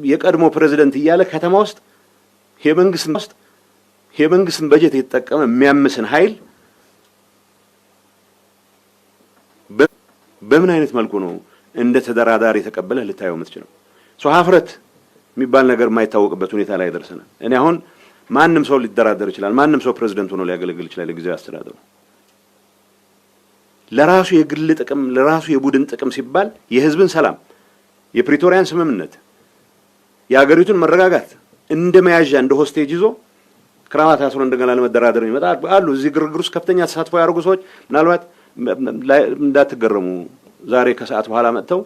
የቀድሞ ፕሬዝዳንት እያለ ከተማ ውስጥ የመንግስትን በጀት የተጠቀመ የሚያምስን ኃይል በምን አይነት መልኩ ነው እንደ ተደራዳሪ ተቀበለ ልታየው የምትችለው? ሀፍረት የሚባል ነገር የማይታወቅበት ሁኔታ ላይ ደርሰናል። እኔ አሁን ማንም ሰው ሊደራደር ይችላል። ማንም ሰው ፕሬዝዳንት ሆኖ ሊያገለግል ይችላል። ለጊዜው አስተዳደሩ ለራሱ የግል ጥቅም ለራሱ የቡድን ጥቅም ሲባል የህዝብን ሰላም የፕሪቶሪያን ስምምነት የአገሪቱን መረጋጋት እንደመያዣ እንደ ሆስቴጅ ይዞ ክራማት አስሮ እንደገና ለመደራደር ይመጣል አሉ። እዚህ ግርግር ውስጥ ከፍተኛ ተሳትፎ ያደርጉ ሰዎች ምናልባት እንዳትገረሙ ዛሬ ከሰዓት በኋላ መጥተው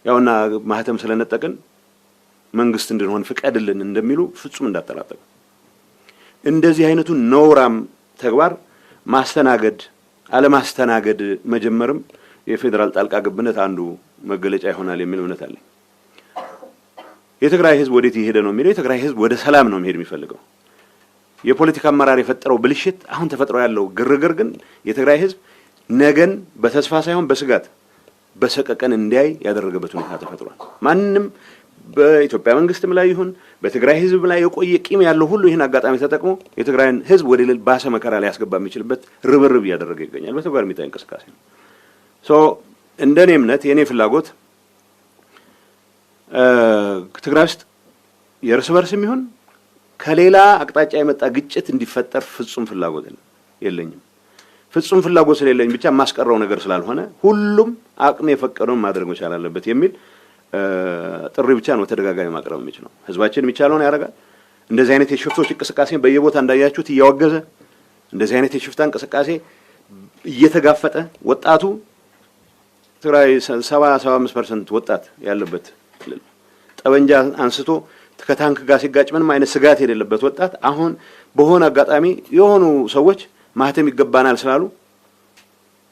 ያውና ማህተም ስለነጠቅን መንግስት እንድንሆን ፍቀድልን እንደሚሉ ፍጹም እንዳትጠራጠሩ። እንደዚህ አይነቱን ነውራም ተግባር ማስተናገድ አለማስተናገድ መጀመርም የፌደራል ጣልቃ ገብነት አንዱ መገለጫ ይሆናል የሚል እምነት አለኝ። የትግራይ ህዝብ ወዴት ይሄደ ነው የሚለው? የትግራይ ህዝብ ወደ ሰላም ነው መሄድ የሚፈልገው። የፖለቲካ አመራር የፈጠረው ብልሽት አሁን ተፈጥሮ ያለው ግርግር ግን የትግራይ ህዝብ ነገን በተስፋ ሳይሆን በስጋት በሰቀቀን እንዲያይ ያደረገበት ሁኔታ ተፈጥሯል። ማንንም በኢትዮጵያ መንግስትም ላይ ይሁን በትግራይ ህዝብ ላይ የቆየ ቂም ያለው ሁሉ ይህን አጋጣሚ ተጠቅሞ የትግራይን ህዝብ ወደ ሌላ ባሰ መከራ ላይ ያስገባ የሚችልበት ርብርብ እያደረገ ይገኛል። በተግባር የሚታይ እንቅስቃሴ ነው። እንደኔ እምነት የኔ ፍላጎት ትግራይ ውስጥ የእርስ በርስ የሚሆን ከሌላ አቅጣጫ የመጣ ግጭት እንዲፈጠር ፍጹም ፍላጎት የለኝም። ፍጹም ፍላጎት ስለሌለኝ ብቻ ማስቀረው ነገር ስላልሆነ ሁሉም አቅም የፈቀደውን ማድረግ መቻል አለበት የሚል ጥሪ ብቻ ነው ተደጋጋሚ ማቅረብ የሚችለው። ህዝባችን የሚቻለውን ያደርጋል። እንደዚህ አይነት የሽፍቶች እንቅስቃሴ በየቦታ እንዳያችሁት እያወገዘ እንደዚህ አይነት የሽፍታ እንቅስቃሴ እየተጋፈጠ ወጣቱ ትግራይ 70-75% ወጣት ያለበት ክልል ጠበንጃ አንስቶ ከታንክ ጋር ሲጋጭ ምንም አይነት ስጋት የሌለበት ወጣት አሁን በሆነ አጋጣሚ የሆኑ ሰዎች ማህተም ይገባናል ስላሉ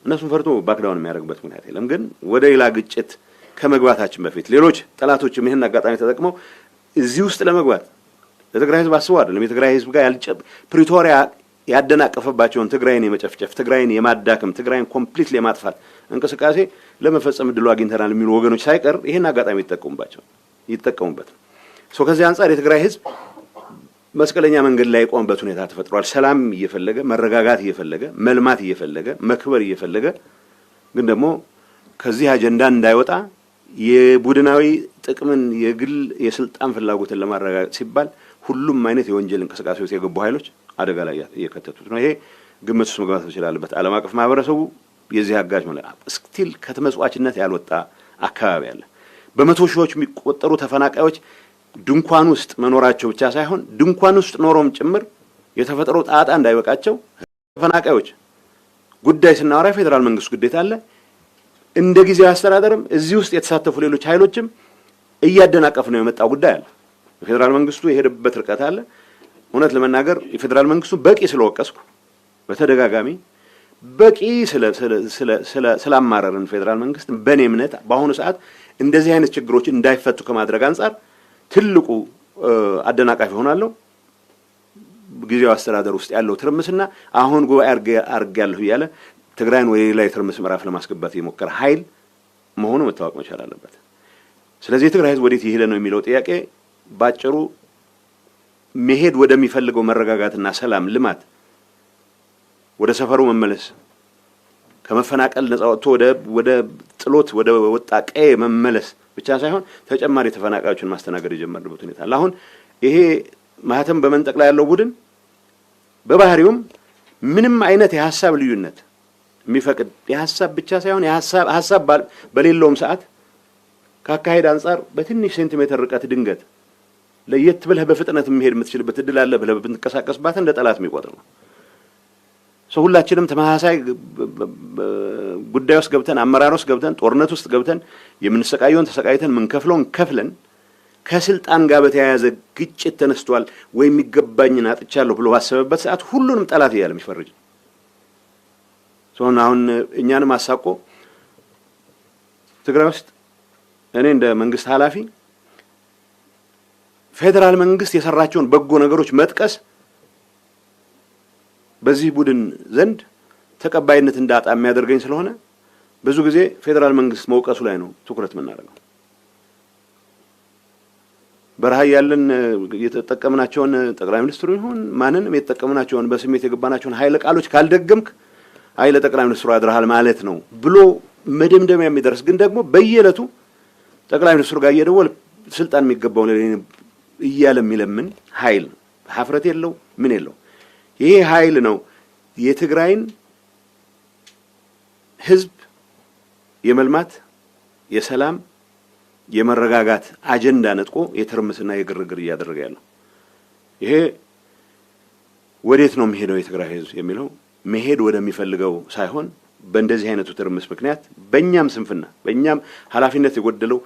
እነሱን ፈርቶ ባክዳውን የሚያደርግበት ምክንያት የለም። ግን ወደ ሌላ ግጭት ከመግባታችን በፊት ሌሎች ጠላቶችም ይሄን አጋጣሚ ተጠቅመው እዚህ ውስጥ ለመግባት ለትግራይ ህዝብ አስበው አይደለም። የትግራይ ህዝብ ጋር ፕሪቶሪያ ያደናቀፈባቸውን ትግራይን የመጨፍጨፍ ትግራይን የማዳከም ትግራይን ኮምፕሊትሊ የማጥፋት እንቅስቃሴ ለመፈጸም እድሉ አግኝተናል የሚሉ ወገኖች ሳይቀር ይሄን አጋጣሚ ይጠቀሙበት። ከዚህ አንፃር የትግራይ ህዝብ መስቀለኛ መንገድ ላይ የቆመበት ሁኔታ ተፈጥሯል። ሰላም እየፈለገ መረጋጋት እየፈለገ መልማት እየፈለገ መክበር እየፈለገ ግን ደግሞ ከዚህ አጀንዳ እንዳይወጣ የቡድናዊ ጥቅምን የግል የስልጣን ፍላጎትን ለማረጋገጥ ሲባል ሁሉም አይነት የወንጀል እንቅስቃሴ ውስጥ የገቡ ኃይሎች አደጋ ላይ እየከተቱት ነው። ይሄ ግምት ውስጥ መግባት ይችላልበት። ዓለም አቀፍ ማህበረሰቡ የዚህ አጋዥ ስቲል ከተመጽዋችነት ያልወጣ አካባቢ አለ። በመቶ ሺዎች የሚቆጠሩ ተፈናቃዮች ድንኳን ውስጥ መኖራቸው ብቻ ሳይሆን ድንኳን ውስጥ ኖሮም ጭምር የተፈጠሮ ጣጣ እንዳይበቃቸው ተፈናቃዮች ጉዳይ ስናወራ ፌደራል መንግስት ግዴታ አለ። እንደ ጊዜው አስተዳደርም እዚህ ውስጥ የተሳተፉ ሌሎች ኃይሎችም እያደናቀፍ ነው የመጣው ጉዳይ አለ። የፌደራል መንግስቱ የሄደበት ርቀት አለ። እውነት ለመናገር የፌደራል መንግስቱ በቂ ስለወቀስኩ በተደጋጋሚ በቂ ስላማረርን ፌደራል መንግስት በኔ እምነት በአሁኑ ሰዓት እንደዚህ አይነት ችግሮች እንዳይፈቱ ከማድረግ አንፃር ትልቁ አደናቃፊ ሆናለሁ ጊዜው አስተዳደር ውስጥ ያለው ትርምስና አሁን ጉባኤ አርጋለሁ ያለ ትግራይን ወደ ሌላ የትርምስ ምዕራፍ ለማስገባት የሞከረ ኃይል መሆኑ መታወቅ መቻል አለበት። ስለዚህ የትግራይ ህዝብ ወዴት ይሄደ ነው የሚለው ጥያቄ ባጭሩ መሄድ ወደሚፈልገው መረጋጋትና ሰላም ልማት ወደ ሰፈሩ መመለስ ከመፈናቀል ነፃ ወጥቶ ወደ ጥሎት ወደ ወጣ ቀዬ መመለስ ብቻ ሳይሆን ተጨማሪ ተፈናቃዮችን ማስተናገድ የጀመረበት ሁኔታ አለ። አሁን ይሄ ማህተም በመንጠቅ ላይ ያለው ቡድን በባህሪውም ምንም አይነት የሐሳብ ልዩነት የሚፈቅድ የሐሳብ ብቻ ሳይሆን የሐሳብ በሌለውም ሰዓት ካካሄድ አንፃር በትንሽ ሴንቲሜትር ርቀት ድንገት ለየት ብለህ በፍጥነት መሄድ የምትችልበት እድል አለ ብለህ ብትንቀሳቀስባት እንደ ጠላት የሚቆጥር ነው። ሁላችንም ተመሳሳይ ጉዳይ ውስጥ ገብተን አመራር ውስጥ ገብተን ጦርነት ውስጥ ገብተን የምንሰቃየውን ተሰቃይተን ምንከፍለውን ከፍለን ከስልጣን ጋር በተያያዘ ግጭት ተነስቷል ወይ የሚገባኝን አጥቻለሁ ብሎ ባሰበበት ሰዓት ሁሉንም ጠላት እያለ የሚፈርጅ አሁን እኛንም አሳቆ ትግራይ ውስጥ እኔ እንደ መንግስት ኃላፊ ፌደራል መንግስት የሰራቸውን በጎ ነገሮች መጥቀስ በዚህ ቡድን ዘንድ ተቀባይነት እንዳጣ የሚያደርገኝ ስለሆነ ብዙ ጊዜ ፌደራል መንግስት መውቀሱ ላይ ነው ትኩረት የምናደርገው። በረሃ ያለን የተጠቀምናቸውን ጠቅላይ ሚኒስትሩ ይሁን ማንንም የተጠቀምናቸውን በስሜት የገባናቸውን ኃይለ ቃሎች ካልደገምክ ኃይለ ጠቅላይ ሚኒስትሩ አድረሃል ማለት ነው ብሎ መደምደሚያ የሚደርስ ግን ደግሞ በየዕለቱ ጠቅላይ ሚኒስትሩ ጋር እየደወለ ስልጣን የሚገባው እያለ የሚለምን ኃይል ነው። ሀፍረት የለው ምን የለው። ይሄ ኃይል ነው የትግራይን ህዝብ የመልማት የሰላም የመረጋጋት አጀንዳ ነጥቆ የትርምስና የግርግር እያደረገ ያለው። ይሄ ወዴት ነው የሚሄደው የትግራይ ህዝብ የሚለው መሄድ ወደሚፈልገው ሳይሆን በእንደዚህ አይነቱ ትርምስ ምክንያት በእኛም ስንፍና በእኛም ኃላፊነት የጎደለው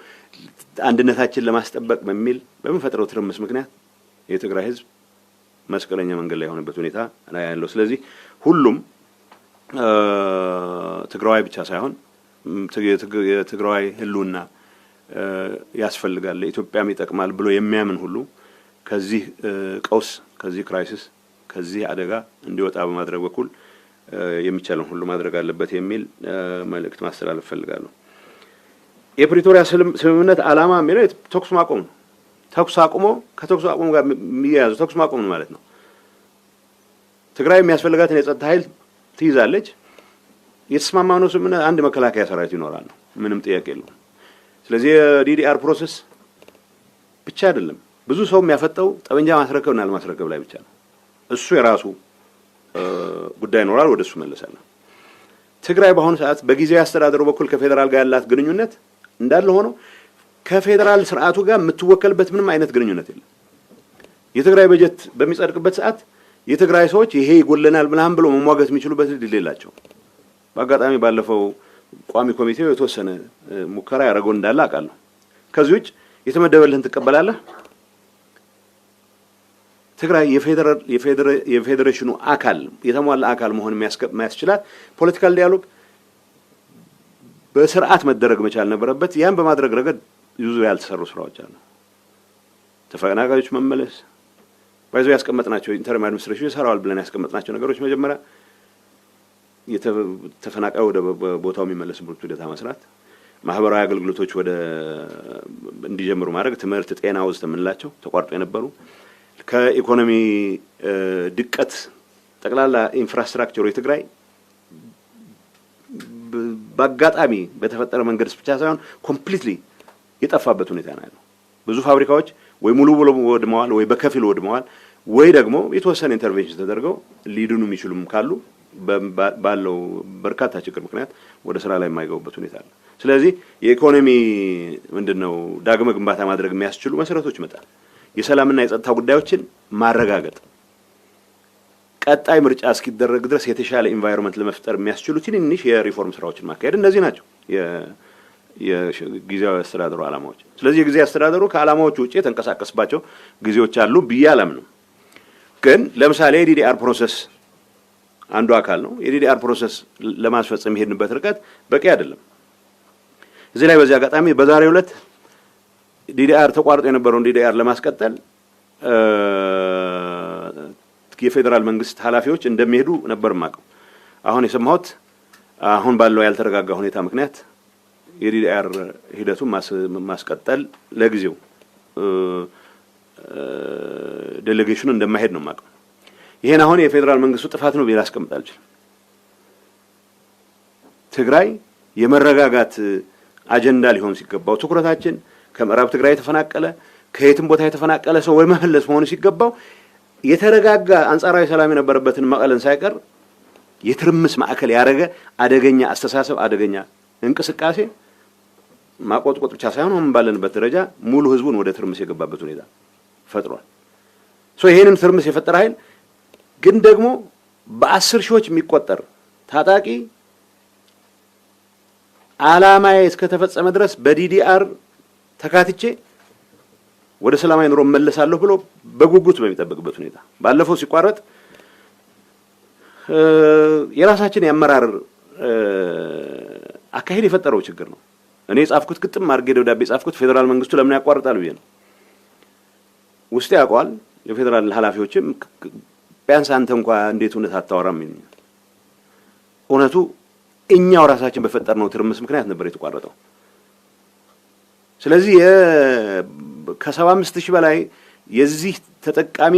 አንድነታችን ለማስጠበቅ በሚል በመፈጠረው ትርምስ ምክንያት የትግራይ ህዝብ መስቀለኛ መንገድ ላይ የሆነበት ሁኔታ ላይ ያለው። ስለዚህ ሁሉም ትግራዋይ ብቻ ሳይሆን የትግራዋይ ህልውና ያስፈልጋል ለኢትዮጵያም ይጠቅማል ብሎ የሚያምን ሁሉ ከዚህ ቀውስ ከዚህ ክራይሲስ ከዚህ አደጋ እንዲወጣ በማድረግ በኩል የሚቻለውን ሁሉ ማድረግ አለበት የሚል መልእክት ማስተላለፍ ፈልጋለሁ። የፕሪቶሪያ ስምምነት ዓላማ የሚለው ተኩስ ማቆም ነው። ተኩስ አቁሞ ከተኩስ አቁም ጋር የሚያያዘው ተኩስ ማቆም ነው ማለት ነው። ትግራይ የሚያስፈልጋትን የጸጥታ ኃይል ትይዛለች። የተስማማነው ስምምነት አንድ መከላከያ ሰራዊት ይኖራል ነው፣ ምንም ጥያቄ የለውም። ስለዚህ የዲዲአር ፕሮሰስ ብቻ አይደለም ብዙ ሰው የሚያፈጠው ጠመንጃ ማስረከብና አለማስረከብ ላይ ብቻ ነው። እሱ የራሱ ጉዳይ ይኖራል፣ ወደሱ መለሳለሁ። ትግራይ በአሁኑ ሰዓት በጊዜያዊ አስተዳደሩ በኩል ከፌደራል ጋር ያላት ግንኙነት እንዳለ ሆኖ ከፌደራል ስርዓቱ ጋር የምትወከልበት ምንም አይነት ግንኙነት የለም። የትግራይ በጀት በሚጸድቅበት ሰዓት የትግራይ ሰዎች ይሄ ይጎለናል ምናምን ብሎ መሟገት የሚችሉበት እድል የላቸውም። በአጋጣሚ ባለፈው ቋሚ ኮሚቴው የተወሰነ ሙከራ ያደረገው እንዳለ አውቃለሁ። ከዚህ ውጭ የተመደበልህን ትቀበላለህ። ትግራይ የፌዴሬሽኑ አካል የተሟላ አካል መሆን የሚያስችላት ፖለቲካል ዲያሎግ በስርዓት መደረግ መቻል ነበረበት። ያን በማድረግ ረገድ ብዙ ያልተሰሩ ስራዎች አሉ። ተፈናቃዮች መመለስ ባይዞ ያስቀመጥናቸው ኢንተርም አድሚኒስትሬሽን ይሰራዋል ብለን ያስቀመጥናቸው ነገሮች መጀመሪያ የተፈናቃዩ ወደ ቦታው የሚመለስበት ሂደት መስራት፣ ማህበራዊ አገልግሎቶች ወደ እንዲጀምሩ ማድረግ፣ ትምህርት፣ ጤና ውስጥ የምንላቸው ተቋርጦ የነበሩ ከኢኮኖሚ ድቀት ጠቅላላ ኢንፍራስትራክቸሩ የትግራይ በአጋጣሚ በተፈጠረ መንገድ ብቻ ሳይሆን ኮምፕሊትሊ የጠፋበት ሁኔታ ነው ያለው። ብዙ ፋብሪካዎች ወይ ሙሉ ብሎ ወድመዋል፣ ወይ በከፊል ወድመዋል፣ ወይ ደግሞ የተወሰነ ኢንተርቬንሽን ተደርገው ሊድኑ የሚችሉም ካሉ ባለው በርካታ ችግር ምክንያት ወደ ስራ ላይ የማይገቡበት ሁኔታ አለ። ስለዚህ የኢኮኖሚ ምንድነው ዳግመ ግንባታ ማድረግ የሚያስችሉ መሰረቶች መጣል፣ የሰላምና የጸጥታ ጉዳዮችን ማረጋገጥ፣ ቀጣይ ምርጫ እስኪደረግ ድረስ የተሻለ ኢንቫይሮንመንት ለመፍጠር የሚያስችሉ ትንንሽ የሪፎርም ስራዎችን ማካሄድ፣ እነዚህ ናቸው የጊዜያዊ አስተዳደሩ ዓላማዎች። ስለዚህ የጊዜያዊ አስተዳደሩ ከዓላማዎቹ ውጪ የተንቀሳቀስባቸው ጊዜዎች አሉ ብዬ አላምንም። ግን ለምሳሌ የዲዲአር ፕሮሰስ አንዱ አካል ነው። የዲዲአር ፕሮሰስ ለማስፈጸም የሄድንበት ርቀት በቂ አይደለም። እዚህ ላይ በዚህ አጋጣሚ በዛሬው ዕለት ዲዲአር ተቋርጦ የነበረውን ዲዲአር ለማስቀጠል የፌደራል መንግስት ኃላፊዎች እንደሚሄዱ ነበር ማቀው። አሁን የሰማሁት አሁን ባለው ያልተረጋጋ ሁኔታ ምክንያት የዲዲአር ሂደቱን ማስቀጠል ለጊዜው ዴሌጌሽኑ እንደማይሄድ ነው ማቀው። ይሄን አሁን የፌደራል መንግስቱ ጥፋት ነው ቢል አስቀምጥ አልችልም። ትግራይ የመረጋጋት አጀንዳ ሊሆን ሲገባው ትኩረታችን ከምዕራብ ትግራይ የተፈናቀለ ከየትም ቦታ የተፈናቀለ ሰው ወይ መመለስ መሆኑ ሲገባው የተረጋጋ አንጻራዊ ሰላም የነበረበትን መቀለን ሳይቀር የትርምስ ማዕከል ያደረገ አደገኛ አስተሳሰብ አደገኛ እንቅስቃሴ ማቆጥቆጥ ብቻ ሳይሆን ባለንበት ደረጃ ሙሉ ህዝቡን ወደ ትርምስ የገባበት ሁኔታ ፈጥሯል። ይሄንን ትርምስ የፈጠረ ኃይል ግን ደግሞ በ10 ሺዎች የሚቆጠር ታጣቂ ዓላማዬ እስከተፈጸመ ድረስ በዲዲአር ተካትቼ ወደ ሰላማዊ ኑሮ መለሳለሁ ብሎ በጉጉት በሚጠብቅበት ሁኔታ ባለፈው ሲቋረጥ የራሳችን ያመራር አካሄድ የፈጠረው ችግር ነው። እኔ ጻፍኩት ግጥም አድርጌ ደብዳቤ ጻፍኩት ፌደራል መንግስቱ ለምን ያቋርጣል ብዬ ነው። ውስጤ ያውቀዋል። የፌደራል ኃላፊዎችም ቢያንስ አንተ እንኳን እንዴት እውነት አታወራም ይሉኛል። እውነቱ እኛው ራሳችን በፈጠርነው ትርምስ ምክንያት ነበር የተቋረጠው። ስለዚህ ከ75000 በላይ የዚህ ተጠቃሚ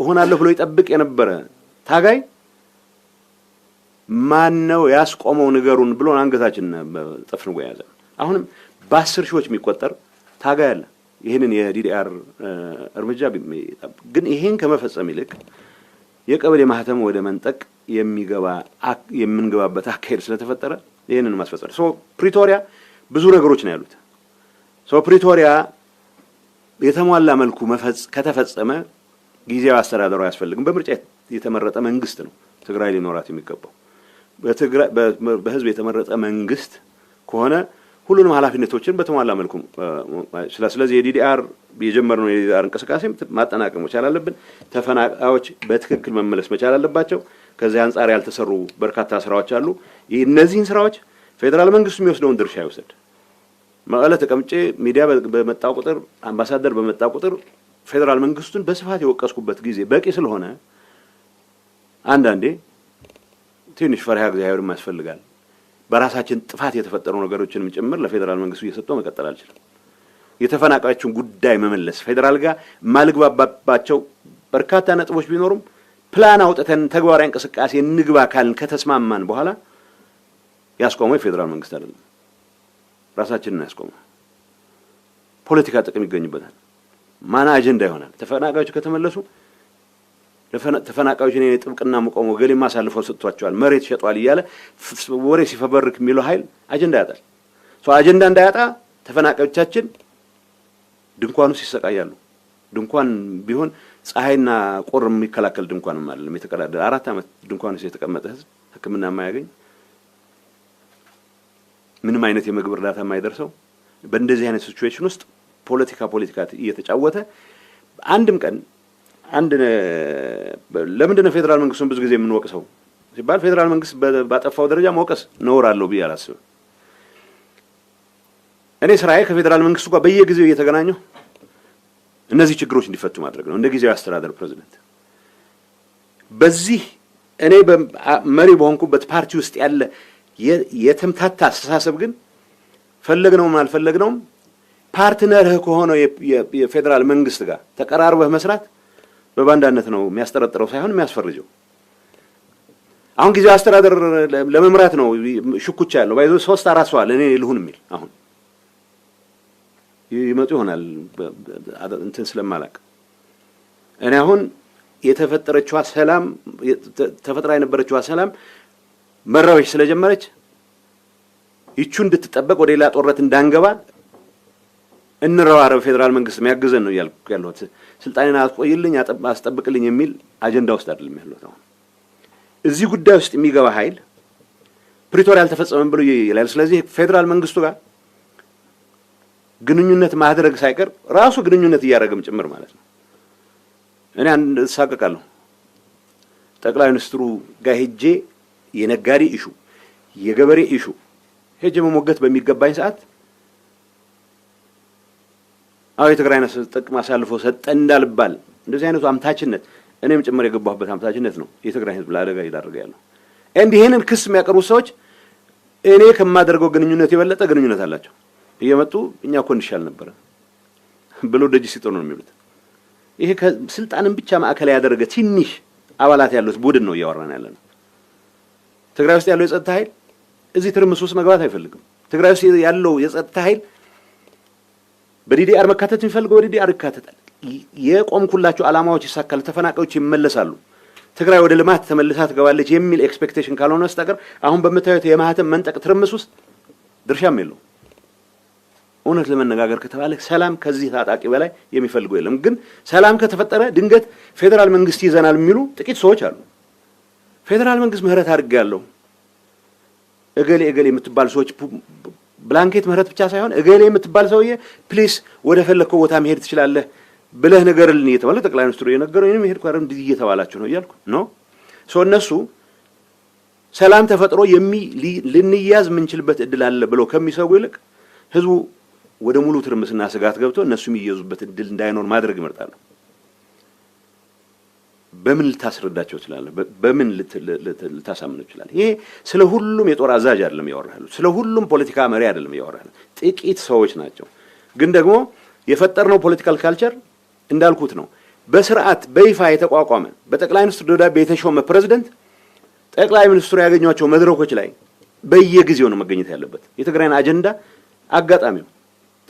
ሆናለሁ ብሎ ይጠብቅ የነበረ ታጋይ ማን ነው ያስቆመው ንገሩን ብሎ አንገታችን ጠፍንጎ ያዘ። አሁንም በ10 ሺዎች የሚቆጠር ታጋይ አለ። ይሄንን የዲዲአር እርምጃ ግን ይሄን ከመፈጸም ይልቅ የቀበሌ ማህተም ወደ መንጠቅ የምንገባበት አካሄድ ስለተፈጠረ ይሄንን ማስፈጸም ፕሪቶሪያ ብዙ ነገሮች ነው ያሉት። ፕሪቶሪያ የተሟላ መልኩ ከተፈጸመ ጊዜያዊ አስተዳደሩ አያስፈልግም። በምርጫ የተመረጠ መንግስት ነው ትግራይ ሊኖራት የሚገባው። በህዝብ የተመረጠ መንግስት ከሆነ ሁሉንም ኃላፊነቶችን በተሟላ መልኩ ስለዚህ የዲዲአር የጀመርነው የዲዲአር እንቅስቃሴ ማጠናቀቅ መቻል አለብን። ተፈናቃዮች በትክክል መመለስ መቻል አለባቸው። ከዚህ አንፃር ያልተሰሩ በርካታ ስራዎች አሉ። እነዚህን ስራዎች ፌደራል መንግስቱ የሚወስደውን ድርሻ ይወስድ። መቀለ ተቀምጬ ሚዲያ በመጣ ቁጥር አምባሳደር በመጣ ቁጥር ፌደራል መንግስቱን በስፋት የወቀስኩበት ጊዜ በቂ ስለሆነ አንዳንዴ ትንሽ ፈሪሃ እግዚአብሔርም ያስፈልጋል። በራሳችን ጥፋት የተፈጠሩ ነገሮችንም ጭምር ለፌደራል መንግስቱ እየሰጠው መቀጠል አልችልም። የተፈናቃዮችን ጉዳይ መመለስ ፌደራል ጋር ማልግባባቸው በርካታ ነጥቦች ቢኖሩም ፕላን አውጥተን ተግባራዊ እንቅስቃሴ እንግባ ካልን ከተስማማን በኋላ ያስቆመው የፌደራል መንግስት አይደለም፣ ራሳችንን ያስቆመው። ፖለቲካ ጥቅም ይገኝበታል። ማና አጀንዳ ይሆናል። ተፈናቃዮች ከተመለሱ ተፈናቃዮች እኔ ጥብቅና መቆም ገሌማ አሳልፈው ሰጥቷቸዋል መሬት ሸጧል እያለ ወሬ ሲፈበርክ የሚለው ኃይል አጀንዳ ያጣል። አጀንዳ እንዳያጣ ተፈናቃዮቻችን ድንኳኑ ሲሰቃያሉ። ድንኳን ቢሆን ፀሐይና ቁር የሚከላከል ድንኳን ማለት ነው። የተቀዳደረ 4 አመት ድንኳኑ የተቀመጠ ህዝብ ሕክምና የማያገኝ ምንም አይነት የምግብ እርዳታ የማይደርሰው በእንደዚህ አይነት ሲቹዌሽን ውስጥ ፖለቲካ እየተጫወተ አንድም ቀን ለምንድን ነው ፌደራል መንግስቱን ብዙ ጊዜ የምንወቅሰው ሲባል ፌደራል መንግስት ባጠፋው ደረጃ መውቀስ ነውር አለው ብዬ አላስብም። እኔ ስራዬ ከፌደራል መንግስቱ ጋር በየጊዜው እየተገናኘሁ እነዚህ ችግሮች እንዲፈቱ ማድረግ ነው እንደ ጊዜያዊ አስተዳደር ፕሬዝዳንት። በዚህ እኔ መሪ በሆንኩበት ፓርቲ ውስጥ ያለ የተምታታ አስተሳሰብ ግን ፈለግነውም አልፈለግነውም ፓርትነርህ ከሆነው የፌደራል መንግስት ጋር ተቀራርበህ መስራት በባንዳነት ነው የሚያስጠረጥረው ሳይሆን የሚያስፈርጀው። አሁን ጊዜያዊ አስተዳደር ለመምራት ነው ሽኩቻ ያለው ባይዞ 3-4 ሰው አለ እኔ ልሁን የሚል አሁን ይመጡ ይሆናል እንትን ስለማላቅ እኔ አሁን የተፈጠረችው ሰላም ተፈጥራ የነበረችው ሰላም መራዎች ስለጀመረች ይቹ እንድትጠበቅ ወደ ሌላ ጦርነት እንዳንገባ እንረዋረብ ፌደራል መንግስት የሚያግዘን ነው ያለው። ስልጣኔን አቆይልኝ አስጠብቅልኝ የሚል አጀንዳ ውስጥ አይደለም ያለው። አሁን እዚህ ጉዳይ ውስጥ የሚገባ ኃይል ፕሪቶሪያ አልተፈጸመም ብሎ ይላል። ስለዚህ ፌደራል መንግስቱ ጋር ግንኙነት ማድረግ ሳይቀር ራሱ ግንኙነት እያደረገም ጭምር ማለት ነው። እኔ አንድ ሳቀቃለሁ ጠቅላይ ሚኒስትሩ ጋር ሄጄ የነጋዴ ኢሹ የገበሬ ኢሹ ሄጄ መሞገት በሚገባኝ ሰዓት የትግራይን ጥቅም አሳልፎ ሰጠ እንዳልባል እንደዚህ አይነቱ አምታችነት እኔም ጭምር የገባሁበት አምታችነት ነው የትግራይ ህዝብ ለአደጋ እየዳረገ ያለው። ይሄንን ክስ የሚያቀርቡ ሰዎች እኔ ከማደርገው ግንኙነት የበለጠ ግንኙነት አላቸው። እየመጡ እኛ እኮ እንሻል ነበር ብሎ ደጅ ሲጠሩ ነው የሚሉት። ይሄ ከስልጣንን ብቻ ማዕከል ያደረገ ትንሽ አባላት ያሉት ቡድን ነው እያወራን ያለነው። ትግራይ ውስጥ ያለው የጸጥታ ኃይል እዚህ ትርምስ ውስጥ መግባት አይፈልግም። ትግራይ ውስጥ ያለው የጸጥታ ኃይል በዲዲአር መካተት የሚፈልገው በዲዲአር ይካተታል። የቆምኩላቸው ዓላማዎች ይሳካሉ፣ ተፈናቃዮች ይመለሳሉ፣ ትግራይ ወደ ልማት ተመልሳ ትገባለች የሚል ኤክስፔክቴሽን ካልሆነ በስተቀር አሁን በመታየት የማህተም መንጠቅ ትርምስ ውስጥ ድርሻም የለው። እውነት ለመነጋገር ከተባለ ሰላም ከዚህ ታጣቂ በላይ የሚፈልገው የለም። ግን ሰላም ከተፈጠረ ድንገት ፌደራል መንግስት ይዘናል የሚሉ ጥቂት ሰዎች አሉ። ፌደራል መንግስት ምህረት አድርጋለሁ እገሌ የምትባል ሰዎች ብላንኬት ምህረት ብቻ ሳይሆን እገሌ የምትባል ሰውዬ ፕሊስ ወደ ፈለከው ቦታ መሄድ ትችላለህ ብለህ ነገርልኝ እየተባለ ጠቅላይ ሚኒስትሩ የነገረኝ መሄድ ቋረም እንዲህ እየተባላችሁ ነው እያልኩ ነው። እነሱ ሰላም ተፈጥሮ ልንያዝ የምንችልበት እድል አለ ብለው ከሚሰጉ ይልቅ ህዝቡ ወደ ሙሉ ትርምስና ስጋት ገብቶ እነሱ የሚያዙበት እድል እንዳይኖር ማድረግ ይመርጣሉ። በምን ልታስረዳቸው ይችላል? በምን ልታሳምነው ይችላል? ይሄ ስለ ሁሉም የጦር አዛዥ አይደለም ያወራሉ፣ ስለ ሁሉም ፖለቲካ መሪ አይደለም ያወራሉ። ጥቂት ሰዎች ናቸው። ግን ደግሞ የፈጠርነው ፖለቲካል ካልቸር እንዳልኩት ነው። በስርዓት በይፋ የተቋቋመ በጠቅላይ ሚኒስትሩ ደብዳቤ የተሾመ ፕሬዝዳንት ጠቅላይ ሚኒስትሩ ያገኟቸው መድረኮች ላይ በየጊዜው ነው መገኘት ያለበት። የትግራይን አጀንዳ አጋጣሚው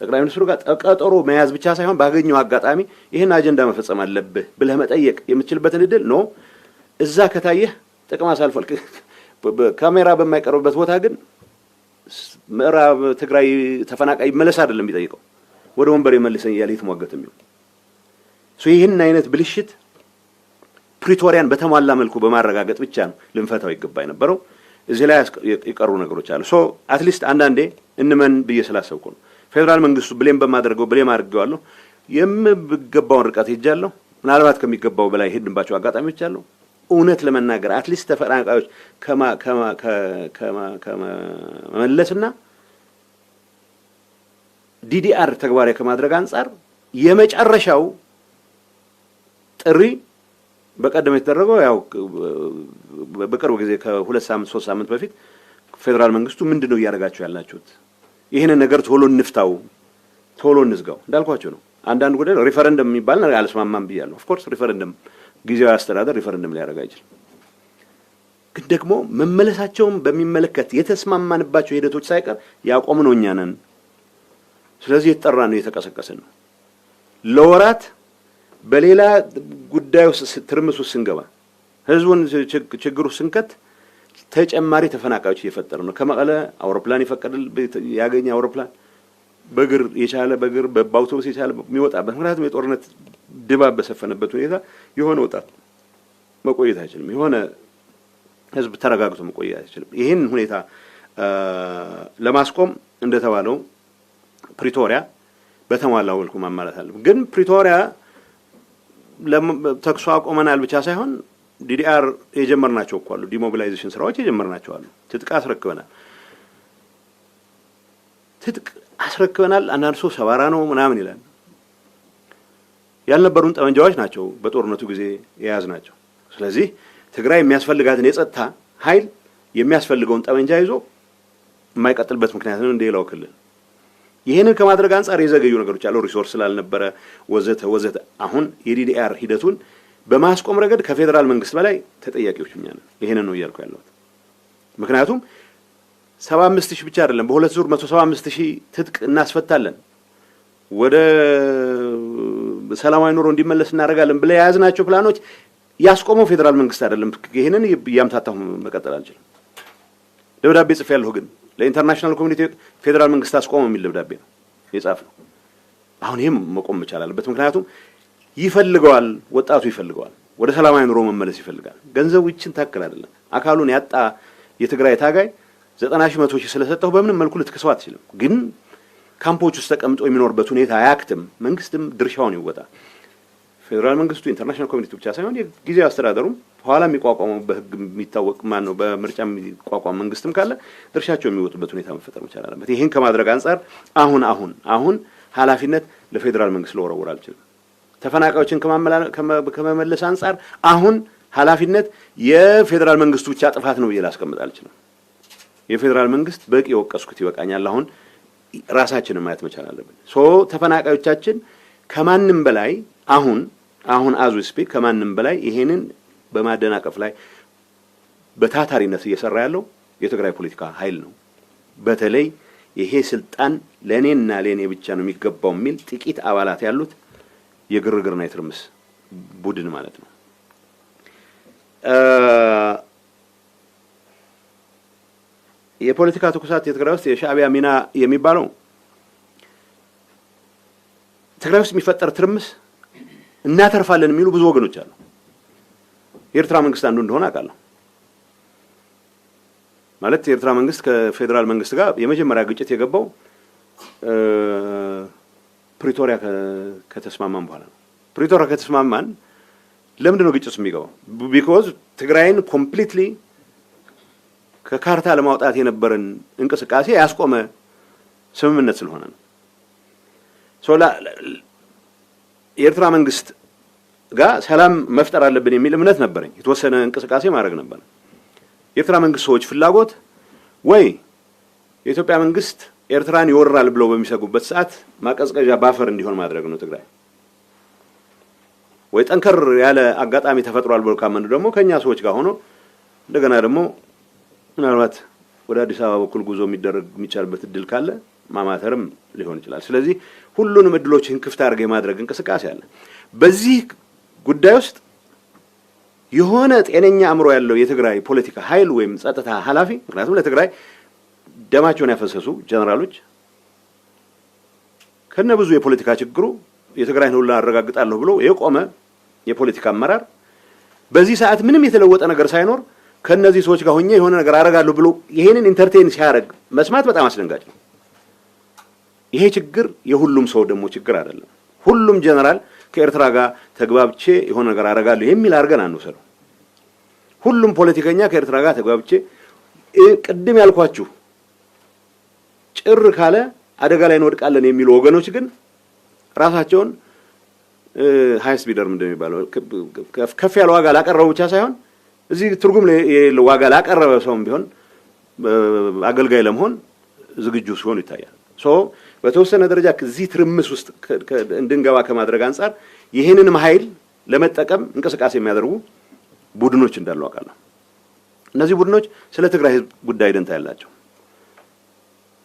ጠቅላይ ሚኒስትሩ ጋር ቀጠሮ መያዝ ብቻ ሳይሆን ባገኘው አጋጣሚ ይሄን አጀንዳ መፈጸም አለብህ ብለህ መጠየቅ የምትችልበትን እድል ነው። እዛ ከታየህ ጥቅም አሳልፈል ካሜራ በማይቀርብበት ቦታ ግን ምዕራብ ትግራይ ተፈናቃይ መለስ አይደለም የሚጠይቀው ወደ ወንበር ይመልሰኝ ያለ የተሟገተም ይሁን ይህን አይነት ብልሽት ፕሪቶሪያን በተሟላ መልኩ በማረጋገጥ ብቻ ነው ልንፈታው ይገባ የነበረው። እዚህ ላይ የቀሩ ነገሮች አሉ። አትሊስት አንዳንዴ እንመን ብዬ ስላሰብኩ ነው። ፌደራል መንግስቱ ብሌም በማድረገው ብሌም አድርጌዋለሁ። የምገባውን ርቀት ሄጃለሁ። ምናልባት ከሚገባው በላይ ሄድንባቸው አጋጣሚዎች አሉ። እውነት ለመናገር አትሊስት ተፈናቃዮች ከመመለስና ዲዲአር ተግባራዊ ከማድረግ አንጻር የመጨረሻው ጥሪ በቀደም የተደረገው ያው በቅርብ ጊዜ ከ2 ሳምንት 3 ሳምንት በፊት ፌደራል መንግስቱ ምንድነው እያደረጋችሁ ያላችሁት? ይሄንን ነገር ቶሎ እንፍታው፣ ቶሎ እንዝጋው እንዳልኳቸው ነው። አንዳንድ ጉዳይ ሪፈረንደም የሚባል ነገር አልስማማም ብያለሁ። ኦፍ ኮርስ ሪፈረንደም ጊዜያዊ አስተዳደር ሪፈረንደም ሊያደርግ አይችልም። ግን ደግሞ መመለሳቸውን በሚመለከት የተስማማንባቸው ሂደቶች ሳይቀር ያቆምነው እኛ ነን። ስለዚህ የተጠራን ነው የተቀሰቀሰን ነው። ለወራት በሌላ ጉዳይ ውስጥ ትርምስ ውስጥ ስንገባ ህዝቡን ችግሩ ስንከት ተጨማሪ ተፈናቃዮች እየፈጠረ ነው። ከመቀለ አውሮፕላን ይፈቀድል ያገኘ አውሮፕላን በእግር የቻለ በእግር በአውቶቡስ የቻለ የሚወጣበት ምክንያቱም የጦርነት ድባብ በሰፈነበት ሁኔታ የሆነ ወጣት መቆየት አይችልም። የሆነ ህዝብ ተረጋግቶ መቆየት አይችልም። ይሄን ሁኔታ ለማስቆም እንደተባለው ፕሪቶሪያ በተሟላ መልኩ ማማላት አለ። ግን ፕሪቶሪያ ተኩስ አቁመናል ብቻ ሳይሆን ዲዲአር የጀመርናቸው እኮ አሉ። ዲሞቢላይዜሽን ስራዎች የጀመርናቸው አሉ። ትጥቅ አስረክበናል። አንዳንድ ሰው ሰባራ ነው ምናምን ይላል። ያልነበሩን ጠመንጃዎች ናቸው በጦርነቱ ጊዜ የያዝናቸው። ስለዚህ ትግራይ የሚያስፈልጋትን የጸጥታ ኃይል የሚያስፈልገውን ጠመንጃ ይዞ የማይቀጥልበት ምክንያት ነው እንደሌላው ክልል። ይሄንን ከማድረግ አንጻር የዘገዩ ነገሮች አሉ። ሪሶርስ ስላልነበረ ወዘተ። አሁን የዲዲአር ሂደቱን በማስቆም ረገድ ከፌደራል መንግስት በላይ ተጠያቂዎች እኛ ነን። ይሄንን ነው እያልኩ ያለሁት። ምክንያቱም 75000 ብቻ አይደለም በሁለት ዙር 175000 ትጥቅ እናስፈታለን፣ ወደ ሰላማዊ ኑሮ እንዲመለስ እናደርጋለን ብለ የያዝናቸው ፕላኖች ያስቆመው ፌደራል መንግስት አይደለም። ይሄንን ያምታታሁ መቀጠል አልችልም። ደብዳቤ ጽፌያለሁ ግን ለኢንተርናሽናል ኮሚኒቲ ፌደራል መንግስት አስቆመው የሚል ደብዳቤ ነው የጻፍነው። አሁን ይሄም መቆም መቻል አለበት። ምክንያቱም ይፈልገዋል፣ ወጣቱ ይፈልገዋል፣ ወደ ሰላማዊ ኑሮ መመለስ ይፈልጋል። ገንዘቡ ይችን ታክል አይደለም። አካሉን ያጣ የትግራይ ታጋይ 90,000 100,000 ስለሰጠው በምንም መልኩ ልትከሰው አትችልም። ግን ካምፖች ውስጥ ተቀምጦ የሚኖርበት ሁኔታ አያክትም። መንግስትም ድርሻውን ይወጣ። ፌደራል መንግስቱ ኢንተርናሽናል ኮሚኒቲ ብቻ ሳይሆን የጊዜያዊ አስተዳደሩም ኋላ የሚቋቋመው በህግ የሚታወቅ ማን ነው በምርጫ የሚቋቋም መንግስትም ካለ ድርሻቸው የሚወጡበት ሁኔታ መፈጠር መቻል አለበት። ይሄን ከማድረግ አንጻር አሁን ኃላፊነት ለፌደራል መንግስት ለወረወር አልችልም። ተፈናቃዮችን ከመመለስ አንጻር አሁን ኃላፊነት የፌደራል መንግስቱ ብቻ ጥፋት ነው ብዬ ላስቀምጥ አልችልም። የፌደራል መንግስት በቂ የወቀስኩት ይበቃኛል። አሁን ራሳችንን ማየት መቻል አለብን። ተፈናቃዮቻችን ከማንም በላይ አሁን አዙ ስፒክ ከማንም በላይ ይሄንን በማደናቀፍ ላይ በታታሪነት እየሰራ ያለው የትግራይ ፖለቲካ ኃይል ነው። በተለይ ይሄ ስልጣን ለኔና ለኔ ብቻ ነው የሚገባው የሚል ጥቂት አባላት ያሉት የግርግርና የትርምስ ቡድን ማለት ነው። የፖለቲካ ትኩሳት የትግራይ ውስጥ የሻዕቢያ ሚና የሚባለው ትግራይ ውስጥ የሚፈጠር ትርምስ እናተርፋለን የሚሉ ብዙ ወገኖች አሉ። የኤርትራ መንግስት አንዱ እንደሆነ አውቃለሁ። ማለት የኤርትራ መንግስት ከፌደራል መንግስት ጋር የመጀመሪያ ግጭት የገባው ፕሪቶሪያ ከተስማማን በኋላ ነው። ፕሪቶሪያ ከተስማማን ለምንድን ነው ግጭት የሚገባው? ቢኮዝ ትግራይን ኮምፕሊትሊ ከካርታ ለማውጣት የነበረን እንቅስቃሴ ያስቆመ ስምምነት ስለሆነ ነው። የኤርትራ መንግስት ጋር ሰላም መፍጠር አለብን የሚል እምነት ነበረኝ። የተወሰነ እንቅስቃሴ ማድረግ ነበር። የኤርትራ መንግስት ሰዎች ፍላጎት ወይ የኢትዮጵያ መንግስት ኤርትራን ይወራል ብለው በሚሰጉበት ሰዓት ማቀዝቀዣ ባፈር እንዲሆን ማድረግ ነው ትግራይ። ወይ ጠንከር ያለ አጋጣሚ ተፈጥሯል ብለው ካመኑ ደግሞ ከኛ ሰዎች ጋር ሆኖ እንደገና ደግሞ ምናልባት ወደ አዲስ አበባ በኩል ጉዞ የሚቻልበት እድል ካለ ማማተርም ሊሆን ይችላል። ስለዚህ ሁሉንም እድሎችን ክፍት አድርገው የማድረግ እንቅስቃሴ አለ። በዚህ ጉዳይ ውስጥ የሆነ ጤነኛ አእምሮ ያለው የትግራይ ፖለቲካ ኃይል ወይም ጸጥታ ኃላፊ ምክንያቱም ለትግራይ ደማቸውን ያፈሰሱ ጀነራሎች ከነብዙ የፖለቲካ ችግሩ የትግራይን ሁሉ አረጋግጣለሁ ብሎ የቆመ የፖለቲካ አመራር በዚህ ሰዓት ምንም የተለወጠ ነገር ሳይኖር ከነዚህ ሰዎች ጋር ሆኜ የሆነ ነገር አረጋለሁ ብሎ ይሄንን ኢንተርቴን ሲያደርግ መስማት በጣም አስደንጋጭ ነው። ይሄ ችግር የሁሉም ሰው ደግሞ ችግር አይደለም። ሁሉም ጀነራል ከኤርትራ ጋር ተግባብቼ የሆነ ነገር አረጋለሁ የሚል አርገን አንወሰደው። ሁሉም ፖለቲከኛ ከኤርትራ ጋር ተግባብቼ ቅድም ያልኳችሁ ጭር ካለ አደጋ ላይ እንወድቃለን የሚሉ ወገኖች ግን ራሳቸውን ሃይስ ቢደርም እንደሚባለው ከፍ ያለ ዋጋ ላቀረቡ ብቻ ሳይሆን እዚህ ትርጉም የሌለው ዋጋ ላቀረበ ሰውም ቢሆን አገልጋይ ለመሆን ዝግጁ ሲሆኑ ይታያል። በተወሰነ ደረጃ እዚህ ትርምስ ውስጥ እንድንገባ ከማድረግ አንፃር ይሄንንም ኃይል ለመጠቀም እንቅስቃሴ የሚያደርጉ ቡድኖች እንዳሉ አውቃለሁ። እነዚህ ቡድኖች ስለ ትግራይ ህዝብ ጉዳይ ደንታ ያላቸው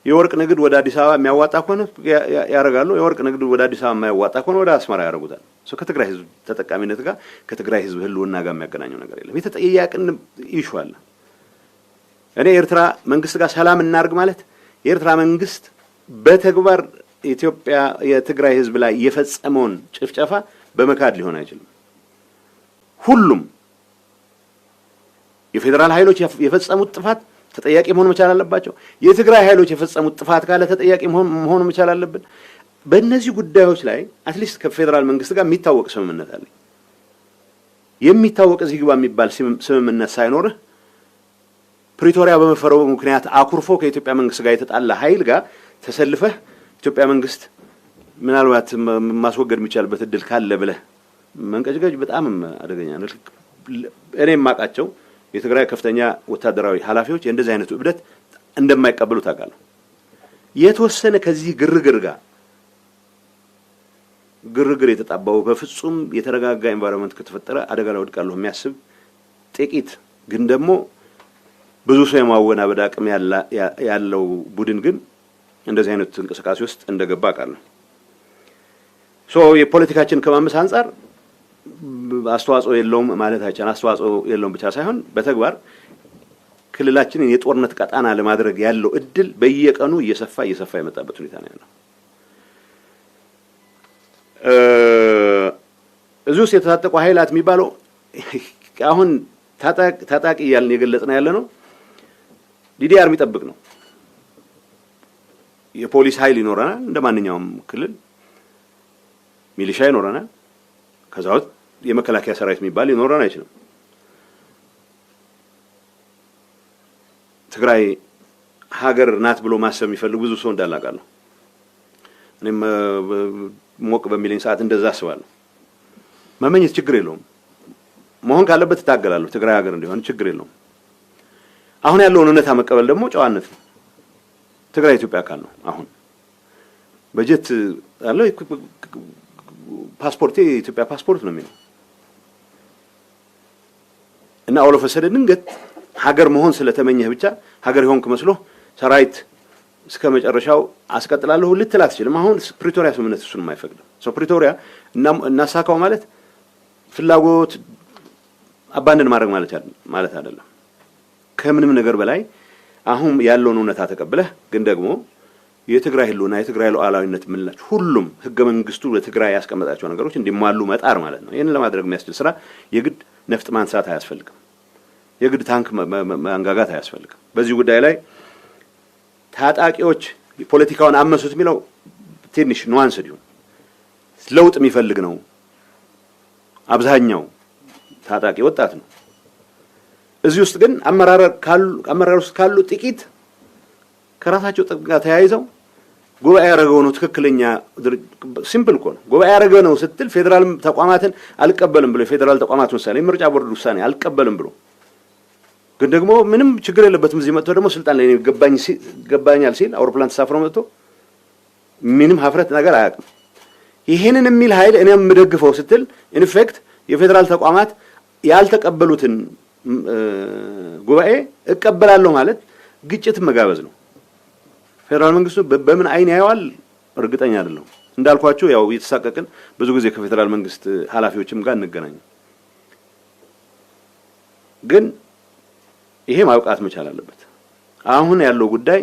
የወርቅ ንግድ ወደ አዲስ አበባ የሚያዋጣ ከሆነ ያረጋሉ። የወርቅ ንግድ ወደ አዲስ አበባ የማያዋጣ ከሆነ ወደ አስመራ ያረጉታል። ከትግራይ ህዝብ ተጠቃሚነት ጋር ከትግራይ ህዝብ ህልውና ጋር የሚያገናኘው ነገር የለም። የተጠያያቅን ኢሹ አለ። እኔ ኤርትራ መንግስት ጋር ሰላም እናርግ ማለት የኤርትራ መንግስት በተግባር ኢትዮጵያ የትግራይ ህዝብ ላይ የፈጸመውን ጭፍጨፋ በመካድ ሊሆን አይችልም። ሁሉም የፌደራል ኃይሎች የፈጸሙት ጥፋት ተጠያቂ መሆን መቻል አለባቸው። የትግራይ ኃይሎች የፈጸሙት ጥፋት ካለ ተጠያቂ መሆን መቻል አለብን። በእነዚህ ጉዳዮች ላይ አትሊስት ከፌደራል መንግስት ጋር የሚታወቅ ስምምነት አለ። የሚታወቅ እዚህ ግባ የሚባል ስምምነት ሳይኖርህ ፕሪቶሪያ በመፈረሙ ምክንያት አኩርፎ ከኢትዮጵያ መንግስት ጋር የተጣላ ኃይል ጋር ተሰልፈህ ኢትዮጵያ መንግስት ምናልባት ማስወገድ የሚቻልበት እድል ካለ ብለህ መንቀጭቀጭ በጣም አደገኛ ነው። እኔ የማውቃቸው የትግራይ ከፍተኛ ወታደራዊ ኃላፊዎች እንደዚህ አይነቱ እብደት እንደማይቀበሉ ታውቃለህ። የተወሰነ ከዚህ ግርግር የተጣባው በፍጹም የተረጋጋ ኤንቫይሮንመንት ከተፈጠረ አደጋ ላይ ወድቃለሁ የሚያስብ ጥቂት ግን ደግሞ ብዙ ሰው የማወናበድ አቅም ያለው ቡድን ግን እንደዚህ አይነት እንቅስቃሴ ውስጥ እንደገባ አውቃለሁ። የፖለቲካችን ከማመስ አንፃር አስተዋጽኦ የለውም ማለት አይቻልም። አስተዋጽኦ የለውም ብቻ ሳይሆን በተግባር ክልላችንን የጦርነት ቀጣና ለማድረግ ያለው እድል በየቀኑ እየሰፋ የመጣበት ሁኔታ ነው ያለው። እዚህ ውስጥ የተታጠቁ ኃይላት የሚባለው አሁን ታጣቂ እያልን የገለጽነው ያለ ነው። ዲዲአር የሚጠብቅ ነው። የፖሊስ ኃይል ይኖረናል፣ እንደማንኛውም ክልል ሚሊሻ ይኖረናል። ከዛው የመከላከያ ሰራዊት የሚባል ሊኖረን አይችልም። ትግራይ ሀገር ናት ብሎ ማሰብ የሚፈልግ ብዙ ሰው እንዳላቃለሁ። እኔም ሞቅ በሚለኝ ሰዓት እንደዛ አስባለሁ። መመኘት ችግር የለውም። መሆን ካለበት ታገላለሁ። ትግራይ ሀገር እንዲሆን ችግር የለውም። አሁን ያለውን እውነታ መቀበል ደግሞ ጨዋነት ነው። ትግራይ ኢትዮጵያ አካል ነው። አሁን በጀት አለው። ፓስፖርቴ የኢትዮጵያ ፓስፖርት ነው የሚለው እና አውለፈሰደ ድንገት ሀገር መሆን ስለተመኘህ ብቻ ሀገር ይሆንክ መስሎ ሰራዊት እስከ መጨረሻው አስቀጥላለሁ ልትል አትችልም። አሁን ፕሪቶሪያ ስምምነት እሱን የማይፈቅድም። ፕሪቶሪያ እናሳካው ማለት ፍላጎት አባንደን ማድረግ ማለት አይደለም። ከምንም ነገር በላይ አሁን ያለውን እውነታ ተቀብለህ ግን ደግሞ የትግራይ ህልውና የትግራይ ሉዓላዊነት ምንላችሁ ሁሉም ህገ መንግስቱ ለትግራይ ያስቀመጣቸው ነገሮች እንዲሟሉ መጣር ማለት ነው። ይሄንን ለማድረግ የሚያስችል ስራ የግድ ነፍጥ ማንሳት አያስፈልግም። የግድ ታንክ ማንጋጋት አያስፈልግም። በዚህ ጉዳይ ላይ ታጣቂዎች ፖለቲካውን አመሱት የሚለው ትንሽ ኑዋንስ ዲሆን ለውጥ የሚፈልግ ነው። አብዛኛው ታጣቂ ወጣት ነው። እዚህ ውስጥ ግን አመራር ውስጥ ካሉ ጥቂት ከራሳቸው ጥቅም ጋር ተያይዘው ጉባኤ ያደረገው ነው ትክክለኛ ሲምፕል እኮ ነው። ጉባኤ ያደረገው ነው ስትል ፌደራል ተቋማትን አልቀበልም ብሎ ፌደራል ተቋማት ውሳኔ ምርጫ ቦርድ ውሳኔ አልቀበልም ብሎ ግን ደግሞ ምንም ችግር የለበትም እዚህ መጥቶ ደግሞ ስልጣን ላይ ገባኛል ሲል አውሮፕላን ተሳፍሮ መጥቶ ምንም ሀፍረት ነገር አያውቅም። ይሄንን የሚል ኃይል እኔም የምደግፈው ስትል ኢንፌክት የፌደራል ተቋማት ያልተቀበሉትን ጉባኤ እቀበላለሁ ማለት ግጭት መጋበዝ ነው። ፌደራል መንግስቱ በምን አይን ያየዋል እርግጠኛ አይደለሁም። እንዳልኳችሁ ያው እየተሳቀቅን ብዙ ጊዜ ከፌደራል መንግስት ኃላፊዎችም ጋር እንገናኝ። ግን ይሄ ማውቃት መቻል አለበት። አሁን ያለው ጉዳይ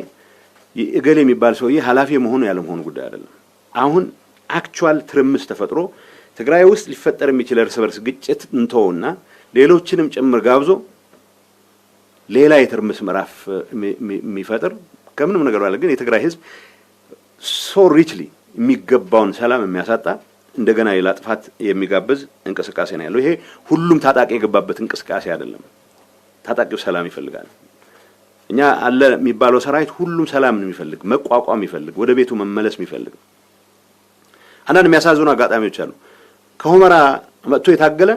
እገሌ የሚባል ሰውዬ ኃላፊ መሆኑ ያለ መሆኑ ጉዳይ አይደለም። አሁን አክቹዋል ትርምስ ተፈጥሮ ትግራይ ውስጥ ሊፈጠር የሚችል እርስ በርስ ግጭት እንተውና ሌሎችንም ጭምር ጋብዞ ሌላ የትርምስ ምዕራፍ የሚፈጥር ከምንም ነገር ባለ ግን የትግራይ ህዝብ ሶ ሪችሊ የሚገባውን ሰላም የሚያሳጣ እንደገና ሌላ ጥፋት የሚጋብዝ እንቅስቃሴ ነው ያለው። ይሄ ሁሉም ታጣቂ የገባበት እንቅስቃሴ አይደለም። ታጣቂው ሰላም ይፈልጋል። እኛ አለ የሚባለው ሰራዊት ሁሉም ሰላም ነው የሚፈልግ፣ መቋቋም የሚፈልግ፣ ወደ ቤቱ መመለስ የሚፈልግ። አንዳንድ የሚያሳዝኑ አጋጣሚዎች አሉ። ከሁመራ መጥቶ የታገለ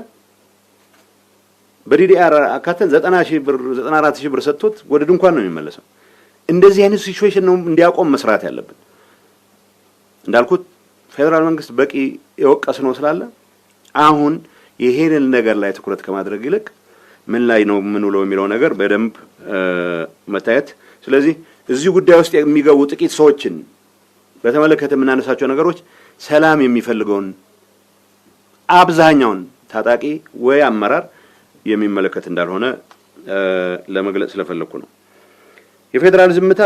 በዲዲአር አካተን 90,000 ብር 94,000 ብር ሰጥቶት ወደ ድንኳን ነው የሚመለሰው። እንደዚህ አይነት ሲቹዌሽን ነው እንዲያቆም መስራት ያለብን። እንዳልኩት ፌደራል መንግስት በቂ የወቀስ ነው ስላለ አሁን ይሄንን ነገር ላይ ትኩረት ከማድረግ ይልቅ ምን ላይ ነው ምን ውለው የሚለው ነገር በደንብ መታየት። ስለዚህ እዚህ ጉዳይ ውስጥ የሚገቡ ጥቂት ሰዎችን በተመለከተ የምናነሳቸው ነገሮች ሰላም የሚፈልገውን አብዛኛውን ታጣቂ ወይ አመራር የሚመለከት እንዳልሆነ ለመግለጽ ስለፈለኩ ነው። የፌደራል ዝምታ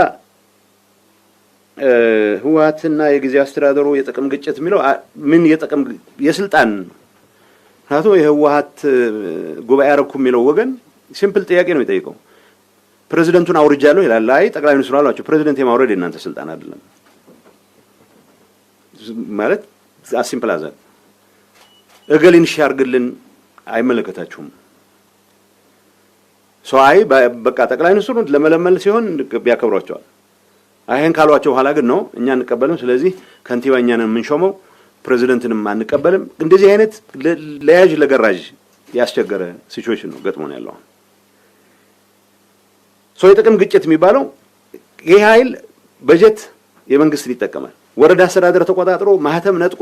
ህወሓትና የጊዜ አስተዳደሩ የጥቅም ግጭት የሚለው ምን የጥቅም የስልጣን ታቶ የህወሓት ጉባኤ አረኩ የሚለው ወገን ሲምፕል ጥያቄ ነው የሚጠይቀው። ፕሬዝዳንቱን አውርጃለሁ ይላል። አይ ጠቅላይ ሚኒስትሩ አሏቸው ፕሬዝዳንት የማውረድ የእናንተ ስልጣን አይደለም ማለት ሲምፕል አዘ እገሊን ሻርግልን አይመለከታችሁም። አይ በቃ ጠቅላይ ሚኒስትሩን ለመለመል ሲሆን ቢያከብሯቸዋል። አይሄን ካሏቸው በኋላ ግን ነው እኛ እንቀበልም፣ ስለዚህ ከንቲባኛ ነን የምንሾመው ፕሬዝዳንትንም አንቀበልም። እንደዚህ አይነት ለያጅ ለገራጅ ያስቸገረ ሲቹዌሽን ነው ገጥሞን ያለው። የጥቅም ግጭት የሚባለው ይሄ ኃይል በጀት የመንግስትን ይጠቀማል። ወረዳ አስተዳደር ተቆጣጥሮ ማህተም ነጥቆ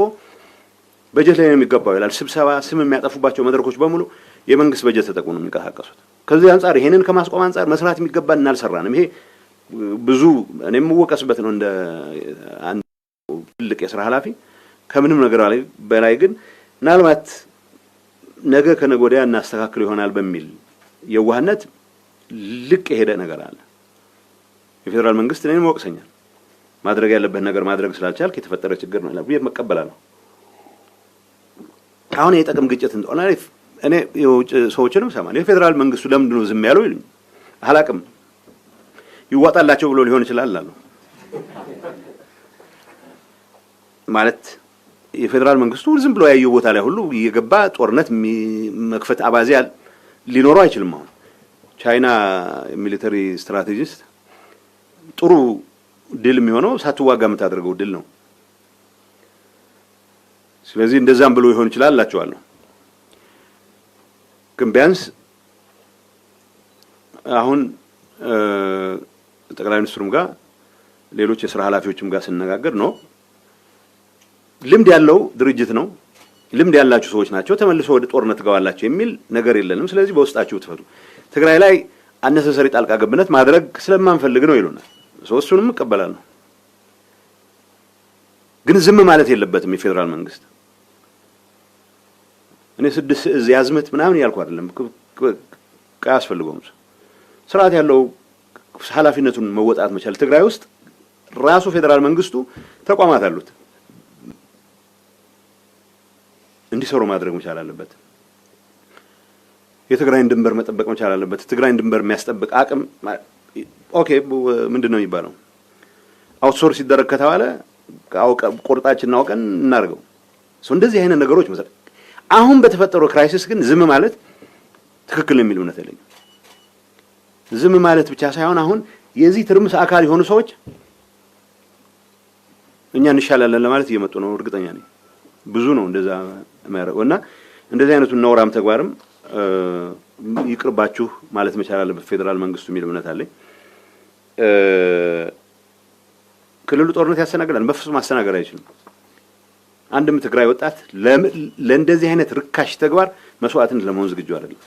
በጀት ላይ ነው የሚገባው ይላል። ስብሰባ ስም የሚያጠፉባቸው መድረኮች በሙሉ የመንግስት በጀት ተጠቅሞ ነው የሚንቀሳቀሱት። ከዚህ አንፃር ይሄንን ከማስቆም አንፃር መስራት የሚገባን እናልሰራንም። ይሄ ብዙ እኔም ወቀስበት ነው እንደ አንድ ትልቅ የሥራ ኃላፊ ከምንም ነገር በላይ ግን ምናልባት ነገ ከነገ ወዲያ እናስተካክል ይሆናል በሚል የዋህነት ልቅ የሄደ ነገር አለ። የፌደራል መንግስት እኔንም ወቅሰኛል። ማድረግ ያለበት ነገር ማድረግ ስላልቻልክ የተፈጠረ ችግር ነው ይላል። ቤት መቀበላለሁ። አሁን የጥቅም ግጭት እንደሆነ እኔ የውጭ ሰዎችንም ሰማን። የፌደራል መንግስቱ ለምንድን ነው ዝም ያለው ይሉኝ። አላቅም ይዋጣላቸው ብሎ ሊሆን ይችላል አለው። ማለት የፌደራል መንግስቱ ዝም ብሎ ያየው ቦታ ላይ ሁሉ እየገባ ጦርነት መክፈት አባዜ ሊኖረው አይችልም። አሁን ቻይና ሚሊተሪ ስትራቴጂስት ጥሩ ድል የሚሆነው ሳትዋጋ የምታደርገው ድል ነው። ስለዚህ እንደዛም ብሎ ይሆን ይችላል አላቸዋለሁ። ግን ቢያንስ አሁን ጠቅላይ ሚኒስትሩም ጋር ሌሎች የሥራ ኃላፊዎችም ጋር ስነጋገር ነው ልምድ ያለው ድርጅት ነው፣ ልምድ ያላችሁ ሰዎች ናቸው፣ ተመልሶ ወደ ጦርነት ገባላችሁ የሚል ነገር የለንም። ስለዚህ በውስጣችሁ ተፈቱ። ትግራይ ላይ አነሰሰሪ ጣልቃ ገብነት ማድረግ ስለማንፈልግ ነው ይሉናል። እሱንም እቀበላለሁ። ግን ዝም ማለት የለበትም የፌደራል መንግስት። እኔ 6 እዝ ያዝመት ምናምን ያልኩ አይደለም። ያስፈልገውም ስርዓት ያለው ኃላፊነቱን መወጣት መቻል። ትግራይ ውስጥ ራሱ ፌደራል መንግስቱ ተቋማት አሉት እንዲሰሩ ማድረግ መቻል አለበት። የትግራይን ድንበር መጠበቅ መቻል አለበት። ትግራይን ድንበር የሚያስጠብቅ አቅም ኦኬ ምንድነው የሚባለው አውትሶርስ ይደረግ ከተባለ ቁርጣችንን አውቀን እናርገው። እንደዚህ አይነት ነገሮች መሰለ። አሁን በተፈጠረው ክራይሲስ ግን ዝም ማለት ትክክል ነው የሚል እምነት አለኝ። ዝም ማለት ብቻ ሳይሆን አሁን የዚህ ትርምስ አካል የሆኑ ሰዎች እኛ እንሻላለን ለማለት እየመጡ ነው። እርግጠኛ ነኝ ብዙ ነው እንደዛ የሚያደርገውና እንደዚህ አይነቱ ነውራም ተግባርም ይቅርባችሁ ማለት መቻል አለበት ፌደራል መንግስቱ የሚል እምነት አለኝ። ክልሉ ጦርነት ያስተናግዳል? በፍጹም ማስተናገድ አይችልም። አንድም ትግራይ ወጣት ለእንደዚህ አይነት ርካሽ ተግባር መስዋዕትን ለመሆን ዝግጁ አይደለም።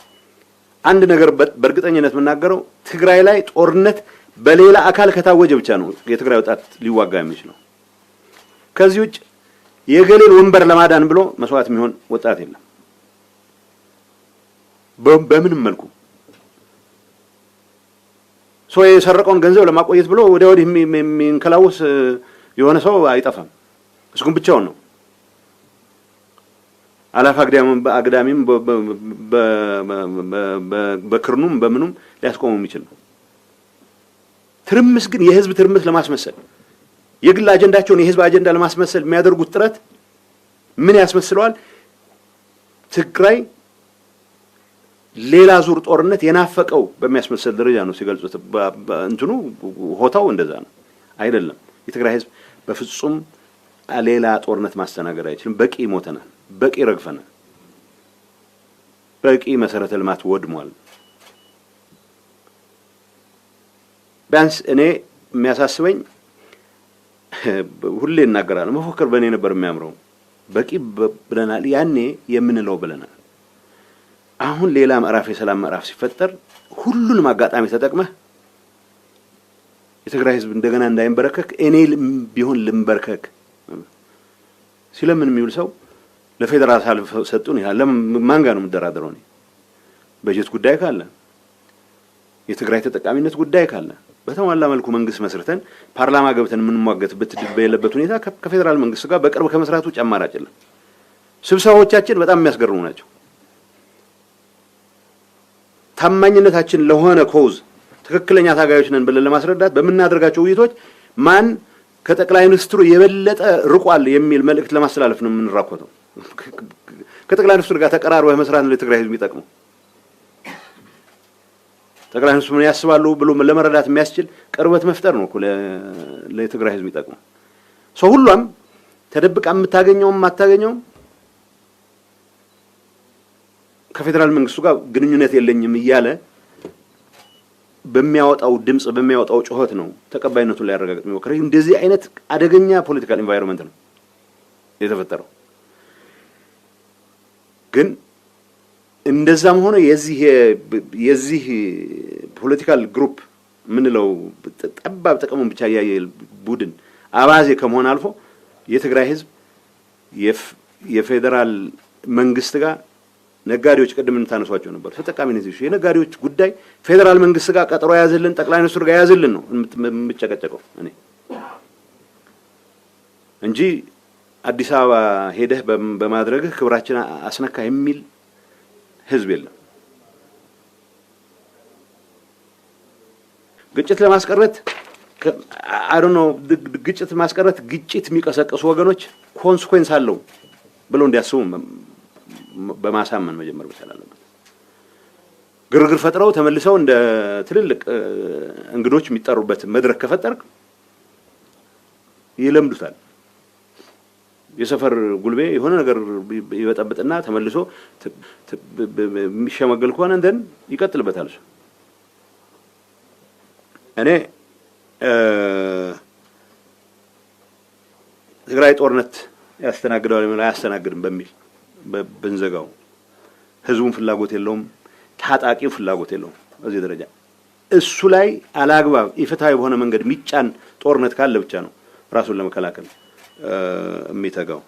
አንድ ነገር በእርግጠኝነት የምናገረው ትግራይ ላይ ጦርነት በሌላ አካል ከታወጀ ብቻ ነው የትግራይ ወጣት ሊዋጋ የሚችለው። ከዚህ ውጭ የገሌን ወንበር ለማዳን ብሎ መስዋዕት የሚሆን ወጣት የለም በምንም መልኩ። ሰው የሰረቀውን ገንዘብ ለማቆየት ብሎ ወዲያ ወዲህ የሚንከላውስ የሆነ ሰው አይጠፋም። እሱ ግን ብቻውን ነው አላፍ አግዳሚም በክርኑም በምኑም ሊያስቆመው የሚችል ነው። ትርምስ ግን የህዝብ ትርምስ ለማስመሰል የግል አጀንዳቸውን የህዝብ አጀንዳ ለማስመሰል የሚያደርጉት ጥረት ምን ያስመስለዋል? ትግራይ ሌላ ዙር ጦርነት የናፈቀው በሚያስመስል ደረጃ ነው ሲገልጹት። እንትኑ ሆታው እንደዛ ነው አይደለም። የትግራይ ህዝብ በፍጹም ሌላ ጦርነት ማስተናገድ አይችልም። በቂ ሞተናል፣ በቂ ረግፈናል፣ በቂ መሰረተ ልማት ወድሟል። ቢያንስ እኔ የሚያሳስበኝ ሁሌ እናገራለሁ፣ መፎከር በእኔ ነበር የሚያምረው። በቂ ብለናል፣ ያኔ የምንለው ብለናል። አሁን ሌላ ምዕራፍ የሰላም ምዕራፍ ሲፈጠር ሁሉንም አጋጣሚ ተጠቅመህ የትግራይ ህዝብ እንደገና እንዳይንበረከክ እኔ ቢሆን ልንበርከክ ሲለምን የሚውል ሰው ለፌደራል ሳልፍ ሰጡን ይላል። ለማን ጋር ነው የምደራደረው? እኔ በጀት ጉዳይ ካለ የትግራይ ተጠቃሚነት ጉዳይ ካለ በተሟላ መልኩ መንግስት መስርተን ፓርላማ ገብተን የምንሟገትበት በሌለበት ሁኔታ ከፌደራል መንግስት ጋር በቅርብ ከመስራቱ አማራጭ የለም። ስብሰባዎቻችን በጣም የሚያስገርሙ ናቸው። ታማኝነታችን ለሆነ ኮዝ ትክክለኛ ታጋዮች ነን ብለን ለማስረዳት በመናደርጋቸው ውይይቶች ማን ከጠቅላይ ሚኒስትሩ የበለጠ ርቋል የሚል መልእክት ለማስተላለፍ ነው የምንራኮተው። ከጠቅላይ ሚኒስትሩ ጋር ተቀራርበው መስራት ነው ለትግራይ ህዝብ የሚጠቅመው። ጠቅላይ ሚኒስትሩ ምን ያስባሉ ብሎ ለመረዳት የሚያስችል ቅርበት መፍጠር ነው እኮ ለትግራይ ህዝብ የሚጠቅመው። ሰው ሁሉም ተደብቃ የምታገኘውም ማታገኘውም ከፌደራል መንግስቱ ጋር ግንኙነት የለኝም እያለ በሚያወጣው ድምጽ በሚያወጣው ጩኸት ነው ተቀባይነቱን ሊያረጋግጥ የሚሞክረው። እንደዚህ አይነት አደገኛ ፖለቲካል ኢንቫይሮንመንት ነው የተፈጠረው። ግን እንደዛም ሆነ የዚህ ፖለቲካል ግሩፕ ምንለው ጠባብ ጥቅሙን ብቻ ያየ ቡድን አባዜ ከመሆን አልፎ የትግራይ ህዝብ የፌደራል መንግስት ጋር ነጋዴዎች ቀደም እንታነሷቸው ነበር ተጠቃሚነት ይሹ የነጋዴዎች ጉዳይ ፌደራል መንግስት ጋር ቀጠሮ ያዘልን ጠቅላይ ሚኒስትሩ ጋር ያዘልን ነው የምጨቀጨቀው እኔ እንጂ አዲስ አበባ ሄደህ በማድረግህ ክብራችን አስነካ የሚል ህዝብ የለም። ግጭት ለማስቀረት አይ ዶንት ኖ ግጭት ማስቀረት ግጭት የሚቀሰቀሱ ወገኖች ኮንሲኩዌንስ አለው ብሎ እንዲያስቡ በማሳመን መጀመር መቻል አለበት። ግርግር ፈጥረው ተመልሰው እንደ ትልልቅ እንግዶች የሚጠሩበት መድረክ ከፈጠርክ ይለምዱታል። የሰፈር ጉልቤ የሆነ ነገር ይበጠብጥና ተመልሶ የሚሸመገል ከሆነ እንደን ይቀጥልበታል። እኔ ትግራይ ጦርነት ያስተናግዳል ማለት አያስተናግድም በሚል በንዘጋው ህዝቡን ፍላጎት የለውም፣ ታጣቂው ፍላጎት የለውም። በዚህ ደረጃ እሱ ላይ አላግባብ ኢፍትሃዊ በሆነ መንገድ ሚጫን ጦርነት ካለ ብቻ ነው ራሱን ለመከላከል የሚተጋው።